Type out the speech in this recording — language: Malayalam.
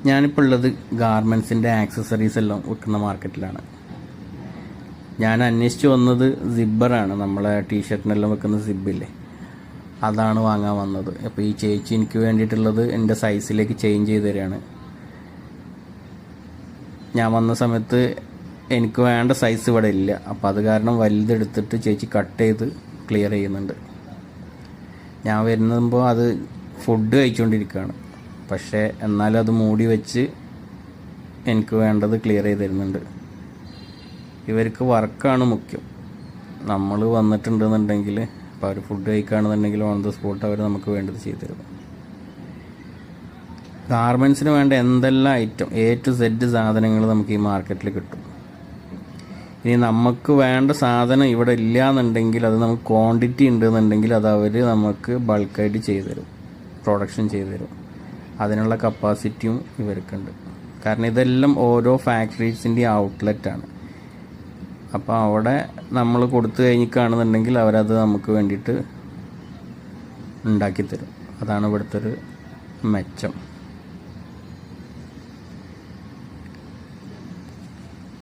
ഞാനിപ്പോൾ ഉള്ളത് ഗാർമെൻസിൻ്റെ ആക്സസറീസ് എല്ലാം വിൽക്കുന്ന മാർക്കറ്റിലാണ്. ഞാൻ അന്വേഷിച്ച് വന്നത് സിബ്ബറാണ്. നമ്മളെ ടീഷർട്ടിനെല്ലാം വെക്കുന്ന സിബില്ലേ, അതാണ് വാങ്ങാൻ വന്നത്. അപ്പോൾ ഈ ചേച്ചി എനിക്ക് വേണ്ടിയിട്ടുള്ളത് എൻ്റെ സൈസിലേക്ക് ചേഞ്ച് ചെയ്ത് തരികയാണ്. ഞാൻ വന്ന സമയത്ത് എനിക്ക് വേണ്ട സൈസ് ഇവിടെ ഇല്ല. അപ്പോൾ അത് കാരണം വലുതെടുത്തിട്ട് ചേച്ചി കട്ട് ചെയ്ത് ക്ലിയർ ചെയ്യുന്നുണ്ട്. ഞാൻ വരുമ്പോൾ അത് ഫുഡ് കഴിച്ചുകൊണ്ടിരിക്കുകയാണ്. പക്ഷേ എന്നാലും അത് മൂടി വെച്ച് എനിക്ക് വേണ്ടത് ക്ലിയർ ചെയ്ത് തരുന്നുണ്ട്. ഇവർക്ക് വർക്കാണ് മുഖ്യം. നമ്മൾ വന്നിട്ടുണ്ടെന്നുണ്ടെങ്കിൽ ഇപ്പോൾ അവർ ഫുഡ് കഴിക്കുകയാണെന്നുണ്ടെങ്കിൽ ഓൺ ദ സ്പോട്ട് അവർ നമുക്ക് വേണ്ടത് ചെയ്തു തരും. ഗാർമെൻസിന് വേണ്ട എന്തെല്ലാം ഐറ്റം A to Z സാധനങ്ങൾ നമുക്ക് ഈ മാർക്കറ്റിൽ കിട്ടും. ഇനി നമുക്ക് വേണ്ട സാധനം ഇവിടെ ഇല്ല എന്നുണ്ടെങ്കിൽ, അത് നമുക്ക് ക്വാണ്ടിറ്റി ഉണ്ടെന്നുണ്ടെങ്കിൽ അത് അവർ നമുക്ക് ബൾക്കായിട്ട് ചെയ്തു തരും, പ്രൊഡക്ഷൻ ചെയ്തു തരും. അതിനുള്ള കപ്പാസിറ്റിയും ഇവർക്കുണ്ട്. കാരണം ഇതെല്ലാം ഓരോ ഫാക്ടറീസിൻ്റെ ഔട്ട്ലെറ്റാണ്. അപ്പോൾ അവിടെ നമ്മൾ കൊടുത്തു കഴിഞ്ഞിട്ടാണെന്നുണ്ടെങ്കിൽ അവരത് നമുക്ക് വേണ്ടിയിട്ട് ഉണ്ടാക്കിത്തരും. അതാണ് ഇവിടുത്തെ ഒരു മെച്ചം.